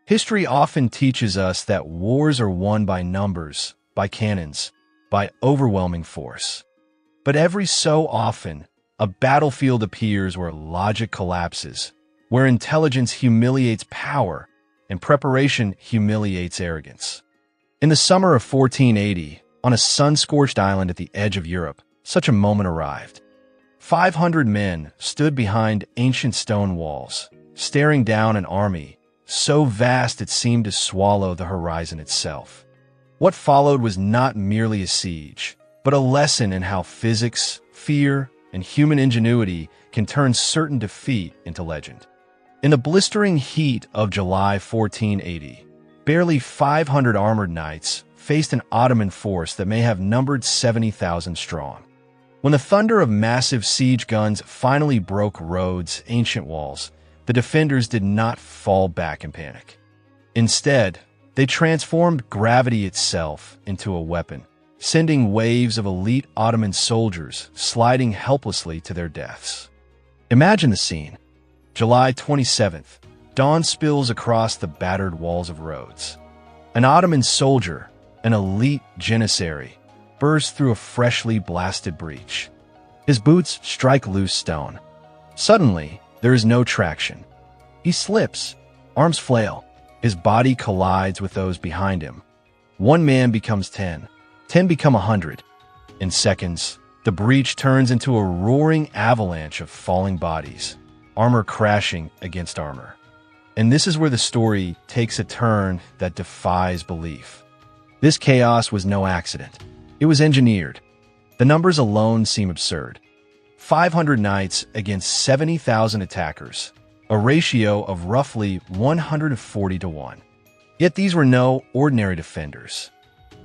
History often teaches us that wars are won by numbers, by cannons, by overwhelming force. But every so often, a battlefield appears where logic collapses, where intelligence humiliates power, and preparation humiliates arrogance. In the summer of 1480, on a sun-scorched island at the edge of Europe, such a moment arrived. 500 men stood behind ancient stone walls, staring down an army so vast it seemed to swallow the horizon itself. What followed was not merely a siege, but a lesson in how physics, fear, and human ingenuity can turn certain defeat into legend. In the blistering heat of July 1480, barely 500 armored knights faced an Ottoman force that may have numbered 70,000 strong. When the thunder of massive siege guns finally broke Rhodes' ancient walls, the defenders did not fall back in panic. Instead, they transformed gravity itself into a weapon, sending waves of elite Ottoman soldiers sliding helplessly to their deaths. Imagine the scene. July 27th, dawn spills across the battered walls of Rhodes. An Ottoman soldier, an elite janissary, bursts through a freshly blasted breach. His boots strike loose stone. Suddenly, there is no traction. He slips, arms flail, his body collides with those behind him. One man becomes 10, 10 become 100. In seconds, the breach turns into a roaring avalanche of falling bodies, armor crashing against armor. And this is where the story takes a turn that defies belief. This chaos was no accident. It was engineered. The numbers alone seem absurd. 500 knights against 70,000 attackers, a ratio of roughly 140 to 1. Yet these were no ordinary defenders.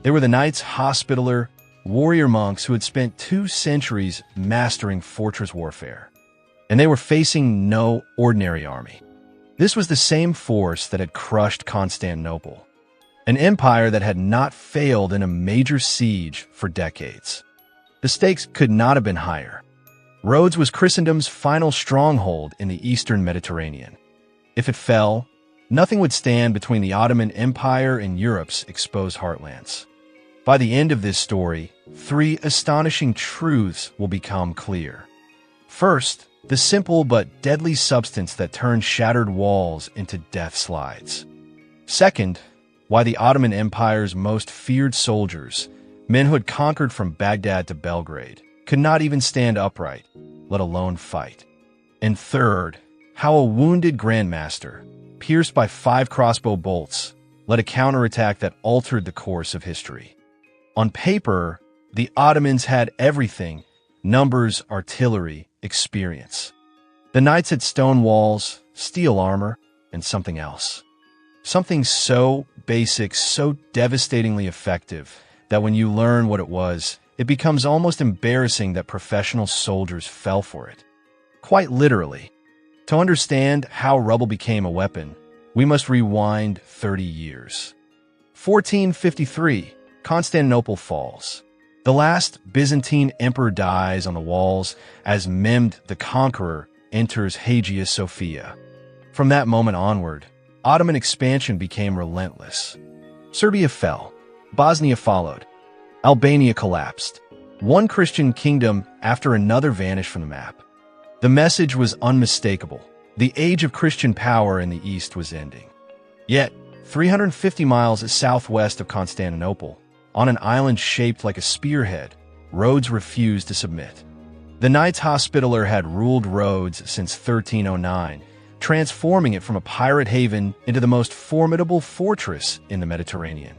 They were the Knights Hospitaller, warrior monks who had spent 2 centuries mastering fortress warfare. And they were facing no ordinary army. This was the same force that had crushed Constantinople, an empire that had not failed in a major siege for decades. The stakes could not have been higher. Rhodes was Christendom's final stronghold in the eastern Mediterranean. If it fell, nothing would stand between the Ottoman Empire and Europe's exposed heartlands. By the end of this story, 3 astonishing truths will become clear. First, the simple but deadly substance that turned shattered walls into death slides. Second, why the Ottoman Empire's most feared soldiers, men who had conquered from Baghdad to Belgrade, could not even stand upright, let alone fight. And third, how a wounded Grand Master, pierced by 5 crossbow bolts, led a counterattack that altered the course of history. On paper, the Ottomans had everything: numbers, artillery, experience. The knights had stone walls, steel armor, and something else. Something so basic, so devastatingly effective, that when you learn what it was, it becomes almost embarrassing that professional soldiers fell for it. Quite literally. To understand how rubble became a weapon, we must rewind 30 years. 1453, Constantinople falls. The last Byzantine emperor dies on the walls as Mehmed the Conqueror enters Hagia Sophia. From that moment onward, Ottoman expansion became relentless. Serbia fell. Bosnia followed. Albania collapsed. One Christian kingdom after another vanished from the map. The message was unmistakable. The age of Christian power in the East was ending. Yet, 350 miles southwest of Constantinople, on an island shaped like a spearhead, Rhodes refused to submit. The Knights Hospitaller had ruled Rhodes since 1309, transforming it from a pirate haven into the most formidable fortress in the Mediterranean.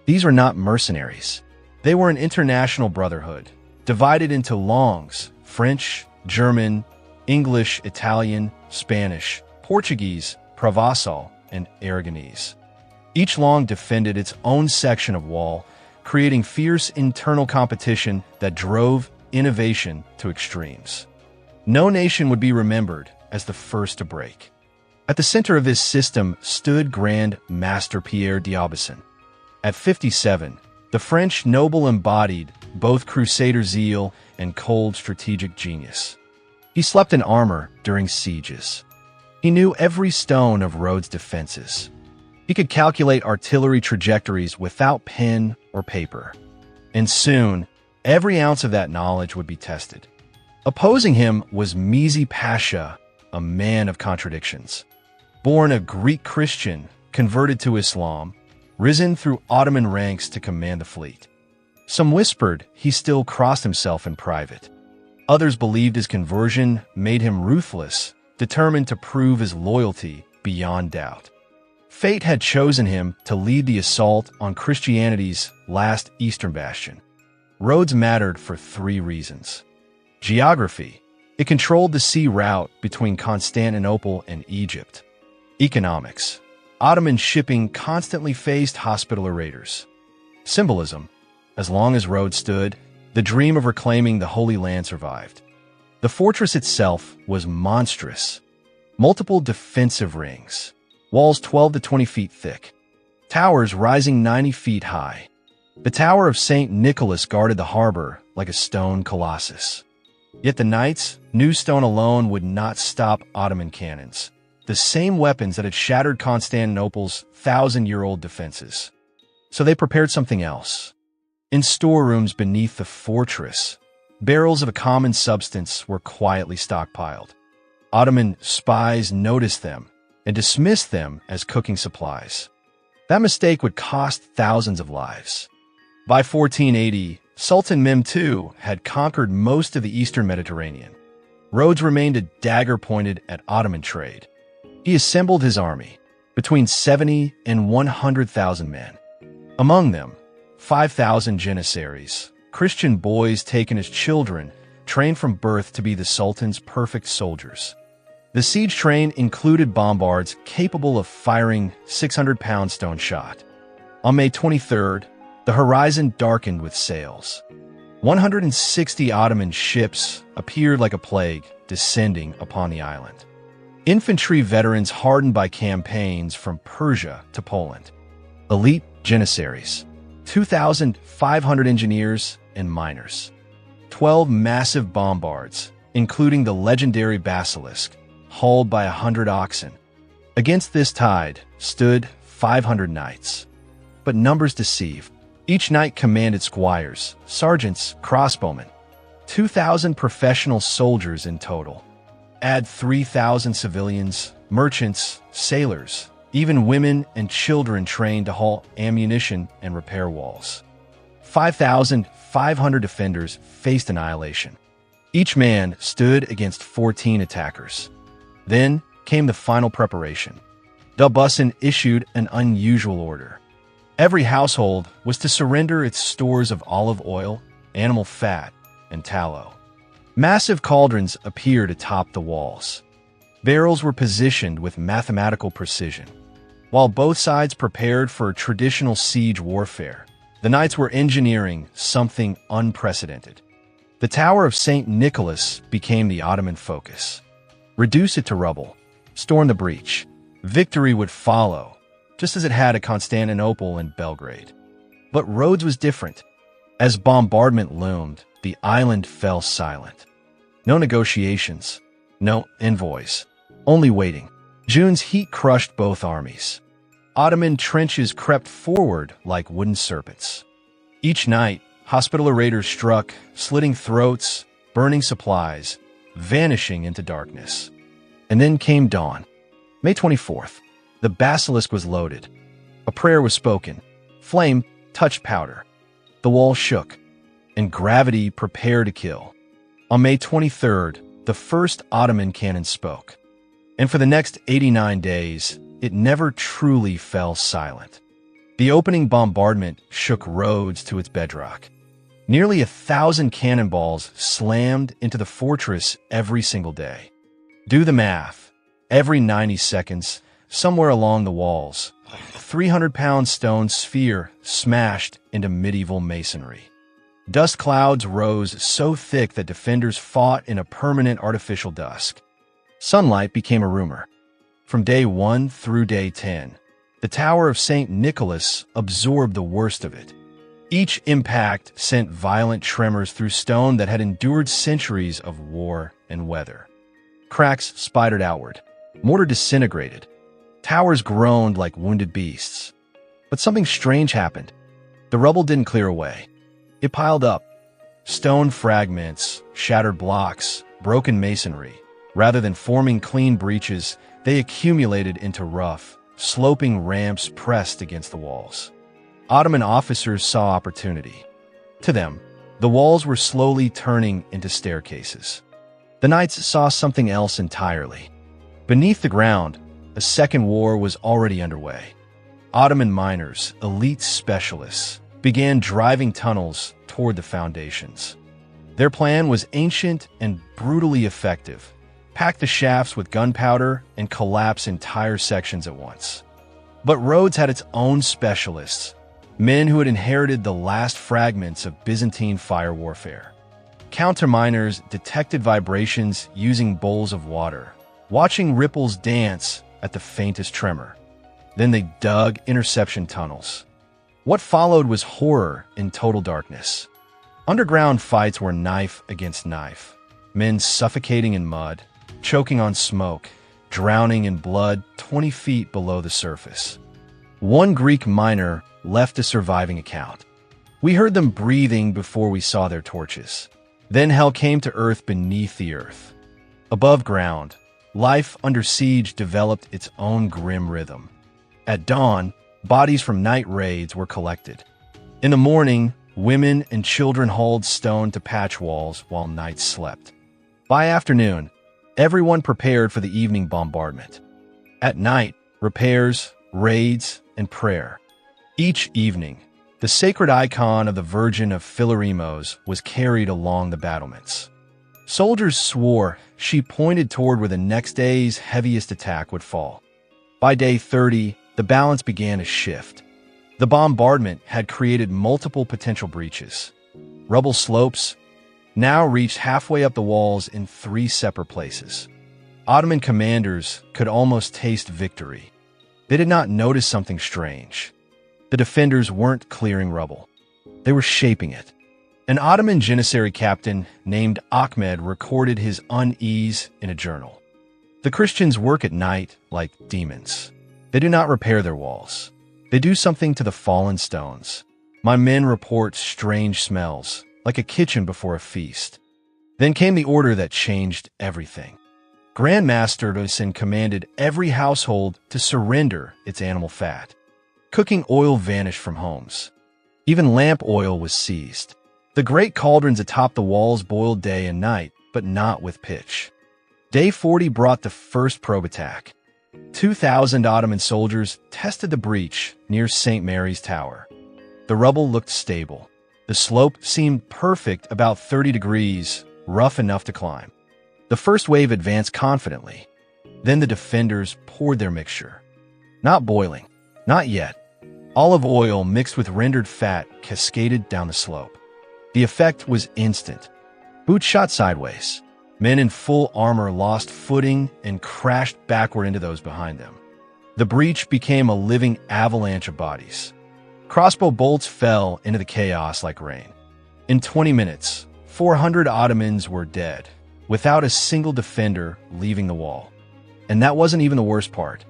These were not mercenaries. They were an international brotherhood, divided into longs: French, German, English, Italian, Spanish, Portuguese, Provençal, and Aragonese. Each long defended its own section of wall, creating fierce internal competition that drove innovation to extremes. No nation would be remembered as the first to break. At the center of this system stood Grand Master Pierre d'Aubusson. At 57, the French noble embodied both crusader zeal and cold strategic genius. He slept in armor during sieges. He knew every stone of Rhodes' defenses. He could calculate artillery trajectories without pen or paper. And soon, every ounce of that knowledge would be tested. Opposing him was Mizi Pasha, a man of contradictions. Born a Greek Christian, converted to Islam, risen through Ottoman ranks to command the fleet. Some whispered he still crossed himself in private. Others believed his conversion made him ruthless, determined to prove his loyalty beyond doubt. Fate had chosen him to lead the assault on Christianity's last eastern bastion. Rhodes mattered for three reasons. Geography. It controlled the sea route between Constantinople and Egypt. Economics. Ottoman shipping constantly faced Hospitaller raiders. Symbolism. As long as Rhodes stood, the dream of reclaiming the Holy Land survived. The fortress itself was monstrous. Multiple defensive rings. Walls 12 to 20 feet thick. Towers rising 90 feet high. The Tower of St. Nicholas guarded the harbor like a stone colossus. Yet the knights knew stone alone would not stop Ottoman cannons, the same weapons that had shattered Constantinople's 1,000-year-old defenses. So they prepared something else. In storerooms beneath the fortress, barrels of a common substance were quietly stockpiled. Ottoman spies noticed them and dismissed them as cooking supplies. That mistake would cost thousands of lives. By 1480, Sultan Mehmed II had conquered most of the eastern Mediterranean. Rhodes remained a dagger pointed at Ottoman trade. He assembled his army, between 70 and 100,000 men. Among them, 5,000 Janissaries, Christian boys taken as children, trained from birth to be the Sultan's perfect soldiers. The siege train included bombards capable of firing 600-pound stone shot. On May 23rd, the horizon darkened with sails. 160 Ottoman ships appeared like a plague, descending upon the island. Infantry veterans hardened by campaigns from Persia to Poland. Elite Janissaries, 2,500 engineers and miners. 12 massive bombards, including the legendary Basilisk, hauled by 100 oxen. Against this tide stood 500 knights. But numbers deceive. Each knight commanded squires, sergeants, crossbowmen. 2,000 professional soldiers in total. Add 3,000 civilians, merchants, sailors, even women and children trained to haul ammunition and repair walls. 5,500 defenders faced annihilation. Each man stood against 14 attackers. Then came the final preparation. Dubusin issued an unusual order. Every household was to surrender its stores of olive oil, animal fat, and tallow. Massive cauldrons appeared atop the walls. Barrels were positioned with mathematical precision. While both sides prepared for traditional siege warfare, the knights were engineering something unprecedented. The Tower of St. Nicholas became the Ottoman focus. Reduce it to rubble, storm the breach. Victory would follow, just as it had at Constantinople and Belgrade. But Rhodes was different. As bombardment loomed, the island fell silent. No negotiations, no envoys, only waiting. June's heat crushed both armies. Ottoman trenches crept forward like wooden serpents. Each night, Hospitaller raiders struck, slitting throats, burning supplies, vanishing into darkness. And then came dawn. May 24th. The basilisk was loaded. A prayer was spoken. Flame touched powder. The wall shook, and gravity prepared to kill. On May 23rd, the first Ottoman cannon spoke. And for the next 89 days, it never truly fell silent. The opening bombardment shook Rhodes to its bedrock. Nearly 1,000 cannonballs slammed into the fortress every single day. Do the math. Every 90 seconds, somewhere along the walls, a 300-pound stone sphere smashed into medieval masonry. Dust clouds rose so thick that defenders fought in a permanent artificial dusk. Sunlight became a rumor. From day 1 through day 10, the Tower of St. Nicholas absorbed the worst of it. Each impact sent violent tremors through stone that had endured centuries of war and weather. Cracks spidered outward. Mortar disintegrated. Towers groaned like wounded beasts. But something strange happened. The rubble didn't clear away. It piled up. Stone fragments, shattered blocks, broken masonry. Rather than forming clean breaches, they accumulated into rough, sloping ramps pressed against the walls. Ottoman officers saw opportunity. To them, the walls were slowly turning into staircases. The knights saw something else entirely. Beneath the ground, a second war was already underway. Ottoman miners, elite specialists, began driving tunnels toward the foundations. Their plan was ancient and brutally effective: pack the shafts with gunpowder and collapse entire sections at once. But Rhodes had its own specialists, men who had inherited the last fragments of Byzantine fire warfare. Counterminers detected vibrations using bowls of water, watching ripples dance at the faintest tremor. Then they dug interception tunnels. What followed was horror in total darkness. Underground fights were knife against knife, men suffocating in mud, choking on smoke, drowning in blood 20 feet below the surface. One Greek miner left a surviving account. "We heard them breathing before we saw their torches. Then hell came to earth beneath the earth." Above ground, life under siege developed its own grim rhythm. At dawn, bodies from night raids were collected. In the morning, women and children hauled stone to patch walls while knights slept. By afternoon, everyone prepared for the evening bombardment. At night, repairs, raids, and prayer. Each evening, the sacred icon of the Virgin of Philaremos was carried along the battlements. Soldiers swore she pointed toward where the next day's heaviest attack would fall. By day 30, the balance began to shift. The bombardment had created multiple potential breaches. Rubble slopes now reached halfway up the walls in 3 separate places. Ottoman commanders could almost taste victory. They did not notice something strange. The defenders weren't clearing rubble. They were shaping it. An Ottoman Janissary captain named Ahmed recorded his unease in a journal. "The Christians work at night like demons. They do not repair their walls. They do something to the fallen stones. My men report strange smells, like a kitchen before a feast." Then came the order that changed everything. Grand Master Pierre commanded every household to surrender its animal fat. Cooking oil vanished from homes. Even lamp oil was seized. The great cauldrons atop the walls boiled day and night, but not with pitch. Day 40 brought the first probe attack. 2,000 Ottoman soldiers tested the breach near St. Mary's Tower. The rubble looked stable. The slope seemed perfect, about 30 degrees, rough enough to climb. The first wave advanced confidently. Then the defenders poured their mixture. Not boiling. Not yet. Olive oil mixed with rendered fat cascaded down the slope. The effect was instant. Boots shot sideways. Men in full armor lost footing and crashed backward into those behind them. The breach became a living avalanche of bodies. Crossbow bolts fell into the chaos like rain. In 20 minutes, 400 Ottomans were dead, without a single defender leaving the wall. And that wasn't even the worst part.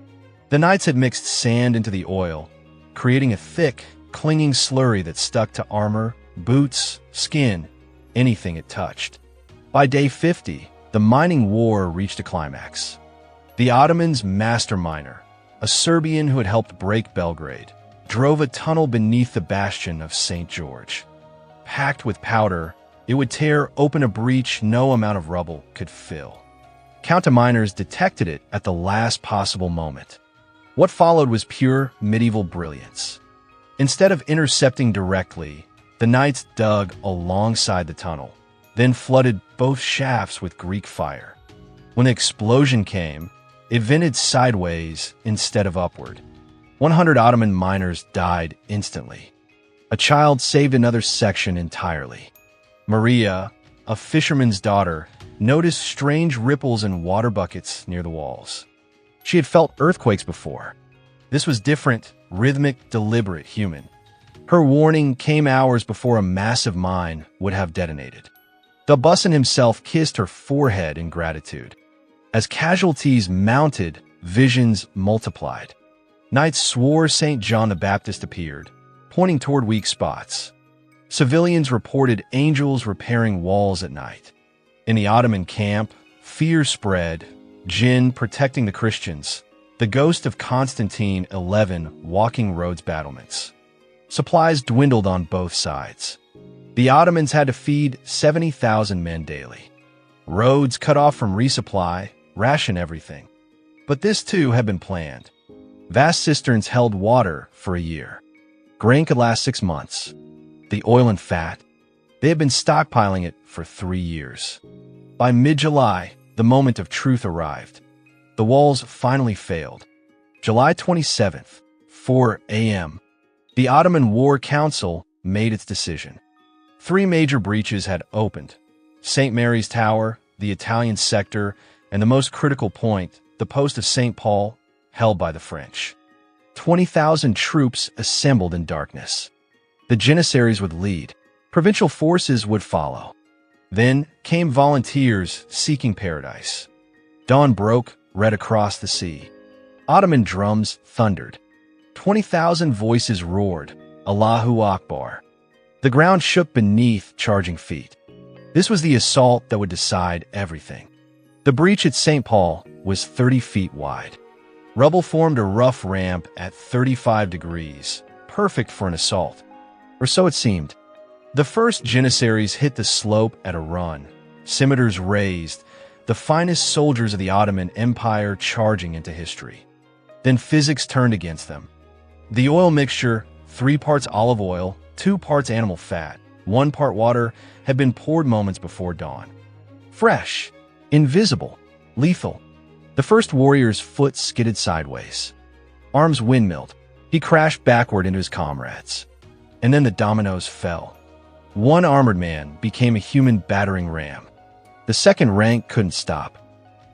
The knights had mixed sand into the oil, creating a thick, clinging slurry that stuck to armor, boots, skin, anything it touched. By day 50, the mining war reached a climax. The Ottomans' master miner, a Serbian who had helped break Belgrade, drove a tunnel beneath the bastion of St. George. Packed with powder, it would tear open a breach no amount of rubble could fill. Counterminers detected it at the last possible moment. What followed was pure medieval brilliance. Instead of intercepting directly, the knights dug alongside the tunnel, then flooded both shafts with Greek fire. When the explosion came, it vented sideways instead of upward. 100 Ottoman miners died instantly. A child saved another section entirely. Maria, a fisherman's daughter, noticed strange ripples in water buckets near the walls. She had felt earthquakes before. This was different, rhythmic, deliberate, human. Her warning came hours before a massive mine would have detonated. The Bussin himself kissed her forehead in gratitude. As casualties mounted, visions multiplied. Knights swore St. John the Baptist appeared, pointing toward weak spots. Civilians reported angels repairing walls at night. In the Ottoman camp, fear spread, jinn protecting the Christians, the ghost of Constantine 11 walking Rhodes battlements. Supplies dwindled on both sides. The Ottomans had to feed 70,000 men daily. Rhodes, cut off from resupply, rationed everything. But this too had been planned. Vast cisterns held water for a year. Grain could last 6 months. The oil and fat, they had been stockpiling it for 3 years. By mid-July, the moment of truth arrived. The walls finally failed. July 27th, 4 a.m., the Ottoman War Council made its decision. 3 major breaches had opened: St. Mary's Tower, the Italian sector, and the most critical point, the post of St. Paul, held by the French. 20,000 troops assembled in darkness. The Janissaries would lead. Provincial forces would follow. Then came volunteers seeking paradise. Dawn broke, red across the sea. Ottoman drums thundered. 20,000 voices roared, Allahu Akbar. The ground shook beneath charging feet. This was the assault that would decide everything. The breach at St. Paul was 30 feet wide. Rubble formed a rough ramp at 35 degrees, perfect for an assault. Or so it seemed. The first Janissaries hit the slope at a run, scimitars raised, the finest soldiers of the Ottoman Empire charging into history. Then physics turned against them. The oil mixture, 3 parts olive oil, 2 parts animal fat, 1 part water, had been poured moments before dawn. Fresh, invisible, lethal. The first warrior's foot skidded sideways. Arms windmilled. He crashed backward into his comrades. And then the dominoes fell. One armored man became a human battering ram. The second rank couldn't stop.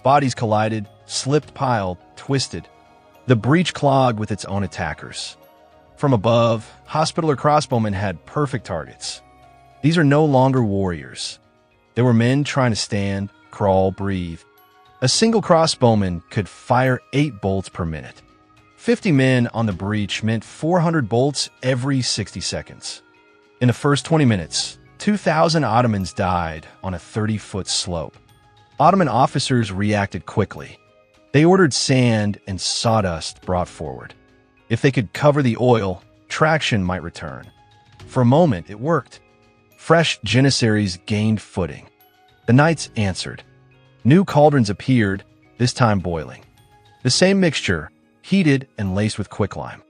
Bodies collided, slipped, piled, twisted. The breach clogged with its own attackers. From above, hospitaller crossbowmen had perfect targets. These are no longer warriors. They were men trying to stand, crawl, breathe. A single crossbowman could fire 8 bolts per minute. 50 men on the breach meant 400 bolts every 60 seconds. In the first 20 minutes, 2,000 Ottomans died on a 30-foot slope. Ottoman officers reacted quickly. They ordered sand and sawdust brought forward. If they could cover the oil, traction might return. For a moment, it worked. Fresh Janissaries gained footing. The knights answered. New cauldrons appeared, this time boiling. The same mixture, heated and laced with quicklime.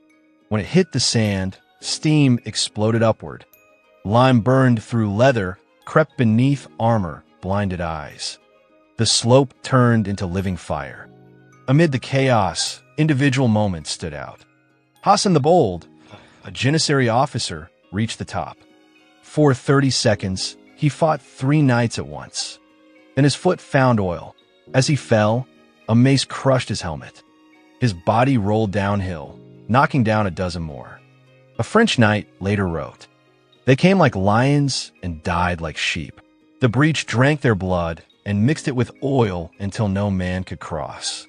When it hit the sand, steam exploded upward. Lime burned through leather, crept beneath armor, blinded eyes. The slope turned into living fire. Amid the chaos, individual moments stood out. Hassan the Bold, a Janissary officer, reached the top. For 30 seconds, he fought 3 knights at once. Then his foot found oil. As he fell, a mace crushed his helmet. His body rolled downhill, knocking down a dozen more. A French knight later wrote, "They came like lions and died like sheep. The breach drank their blood and mixed it with oil until no man could cross."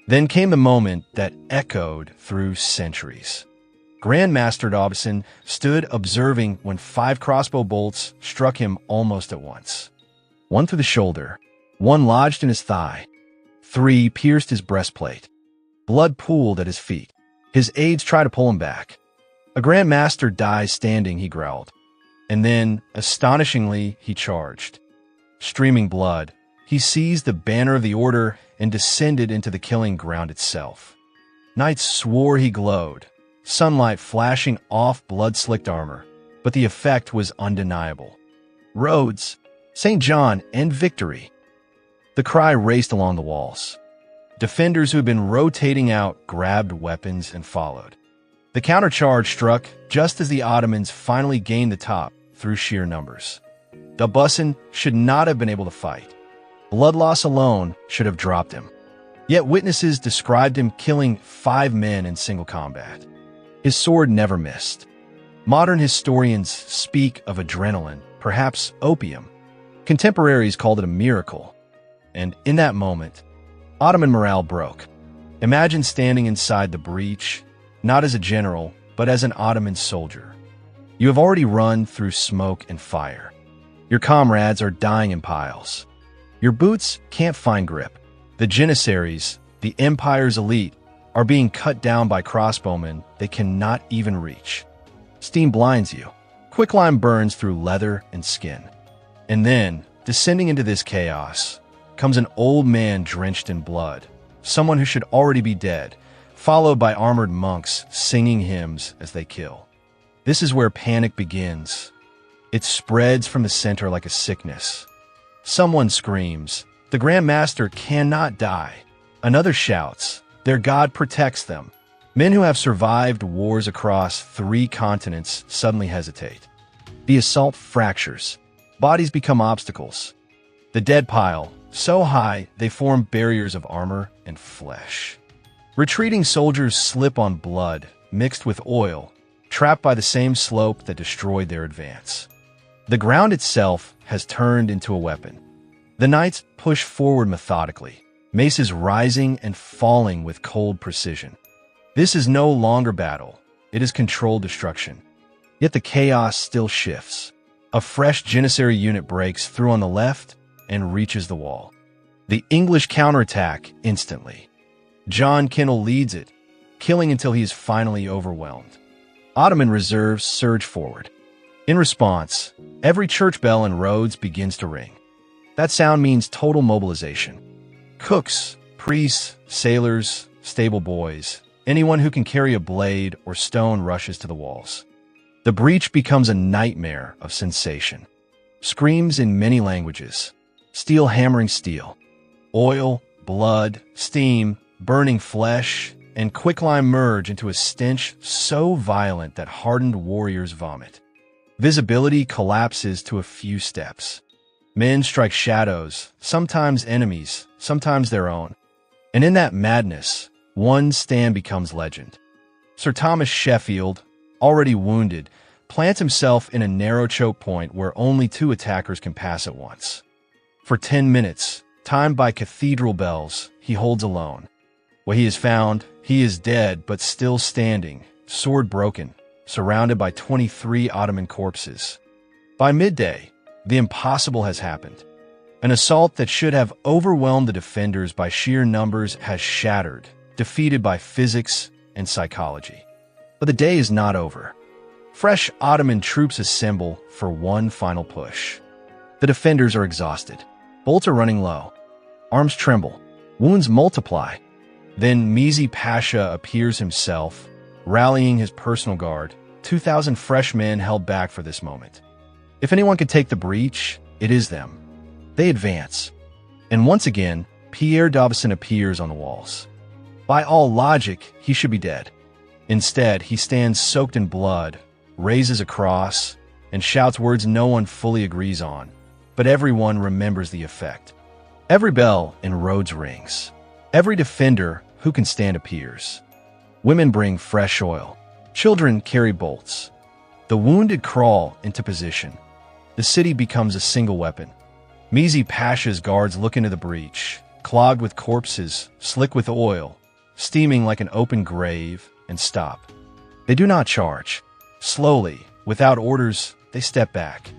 Then came the moment that echoed through centuries. Grand Master Pierre stood observing when 5 crossbow bolts struck him almost at once. 1 through the shoulder, 1 lodged in his thigh, 3 pierced his breastplate. Blood pooled at his feet. His aides tried to pull him back. "A Grand Master dies standing," he growled. And then, astonishingly, he charged. Streaming blood, he seized the banner of the order and descended into the killing ground itself. Knights swore he glowed, sunlight flashing off blood-slicked armor, but the effect was undeniable. Rhodes, St. John, and victory. The cry raced along the walls. Defenders who had been rotating out grabbed weapons and followed. The countercharge struck just as the Ottomans finally gained the top through sheer numbers. The Busan should not have been able to fight. Blood loss alone should have dropped him. Yet witnesses described him killing 5 men in single combat. His sword never missed. Modern historians speak of adrenaline, perhaps opium. Contemporaries called it a miracle. And in that moment, Ottoman morale broke. Imagine standing inside the breach, not as a general, but as an Ottoman soldier. You have already run through smoke and fire. Your comrades are dying in piles. Your boots can't find grip. The Janissaries, the Empire's elite, are being cut down by crossbowmen they cannot even reach. Steam blinds you. Quicklime burns through leather and skin. And then, descending into this chaos, comes an old man drenched in blood, someone who should already be dead, followed by armored monks singing hymns as they kill. This is where panic begins. It spreads from the center like a sickness. Someone screams, "The Grand Master cannot die." Another shouts, "Their God protects them." Men who have survived wars across 3 continents suddenly hesitate. The assault fractures. Bodies become obstacles. The dead pile, so high they form barriers of armor and flesh. Retreating soldiers slip on blood, mixed with oil, trapped by the same slope that destroyed their advance. The ground itself has turned into a weapon. The knights push forward methodically, maces rising and falling with cold precision. This is no longer battle, it is controlled destruction. Yet the chaos still shifts. A fresh Janissary unit breaks through on the left and reaches the wall. The English counterattack instantly. John Kendall leads it, killing until he is finally overwhelmed. Ottoman reserves surge forward. In response, every church bell in Rhodes begins to ring. That sound means total mobilization. Cooks, priests, sailors, stable boys, anyone who can carry a blade or stone rushes to the walls. The breach becomes a nightmare of sensation. Screams in many languages. Steel hammering steel. Oil, blood, steam, burning flesh, and quicklime merge into a stench so violent that hardened warriors vomit. Visibility collapses to a few steps. Men strike shadows, sometimes enemies, sometimes their own. And in that madness, one stand becomes legend. Sir Thomas Sheffield, already wounded, plants himself in a narrow choke point where only 2 attackers can pass at once. For 10 minutes, timed by cathedral bells, he holds alone. When he is found, he is dead but still standing, sword broken, surrounded by 23 Ottoman corpses. By midday, the impossible has happened. An assault that should have overwhelmed the defenders by sheer numbers has shattered, defeated by physics and psychology. But the day is not over. Fresh Ottoman troops assemble for one final push. The defenders are exhausted. Bolts are running low. Arms tremble. Wounds multiply. Then Mizi Pasha appears himself, rallying his personal guard, 2,000 fresh men held back for this moment. If anyone could take the breach, it is them. They advance. And once again, Pierre d'Aubusson appears on the walls. By all logic, he should be dead. Instead, he stands soaked in blood, raises a cross, and shouts words no one fully agrees on, but everyone remembers the effect. Every bell in Rhodes rings. Every defender who can stand appears. Women bring fresh oil. Children carry bolts. The wounded crawl into position. The city becomes a single weapon. Mizi Pasha's guards look into the breach, clogged with corpses, slick with oil, steaming like an open grave, and stop. They do not charge. Slowly, without orders, they step back.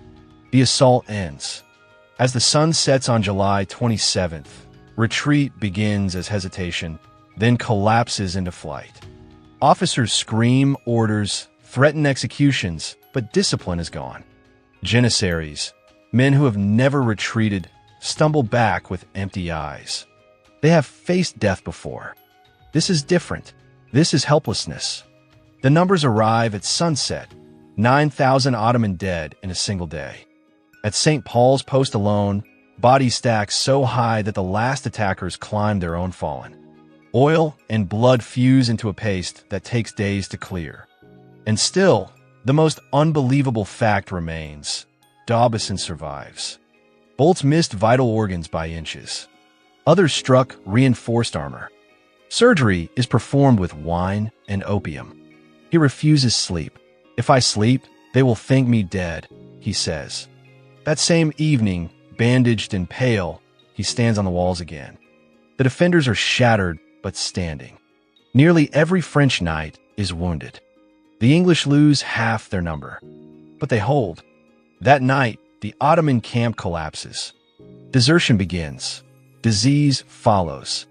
The assault ends. As the sun sets on July 27th, retreat begins as hesitation, then collapses into flight. Officers scream orders, threaten executions, but discipline is gone. Janissaries, men who have never retreated, stumble back with empty eyes. They have faced death before. This is different. This is helplessness. The numbers arrive at sunset, 9,000 Ottoman dead in a single day. At St. Paul's Post alone, bodies stack so high that the last attackers climb their own fallen. Oil and blood fuse into a paste that takes days to clear. And still, the most unbelievable fact remains. d'Aubusson survives. Bolts missed vital organs by inches. Others struck reinforced armor. Surgery is performed with wine and opium. He refuses sleep. "If I sleep, they will think me dead," he says. That same evening, bandaged and pale, he stands on the walls again. The defenders are shattered, but standing. Nearly every French knight is wounded. The English lose half their number, but they hold. That night, the Ottoman camp collapses. Desertion begins. Disease follows.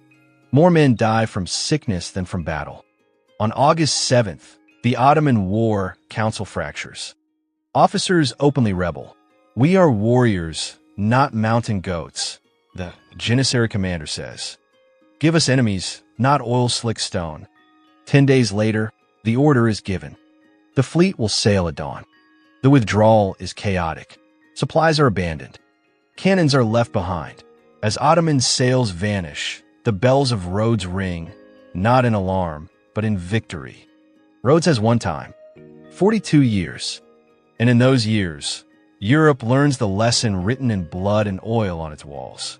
More men die from sickness than from battle. On August 7th, the Ottoman War Council fractures. Officers openly rebel. "We are warriors, not mountain goats," the Janissary commander says. "Give us enemies, not oil-slick stone." 10 days later, the order is given. The fleet will sail at dawn. The withdrawal is chaotic. Supplies are abandoned. Cannons are left behind. As Ottoman sails vanish, the bells of Rhodes ring, not in alarm, but in victory. Rhodes has one time, 42 years. And in those years, Europe learns the lesson written in blood and oil on its walls.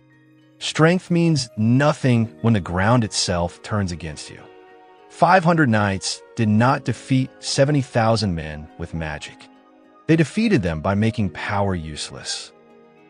Strength means nothing when the ground itself turns against you. 500 knights did not defeat 70,000 men with magic. They defeated them by making power useless.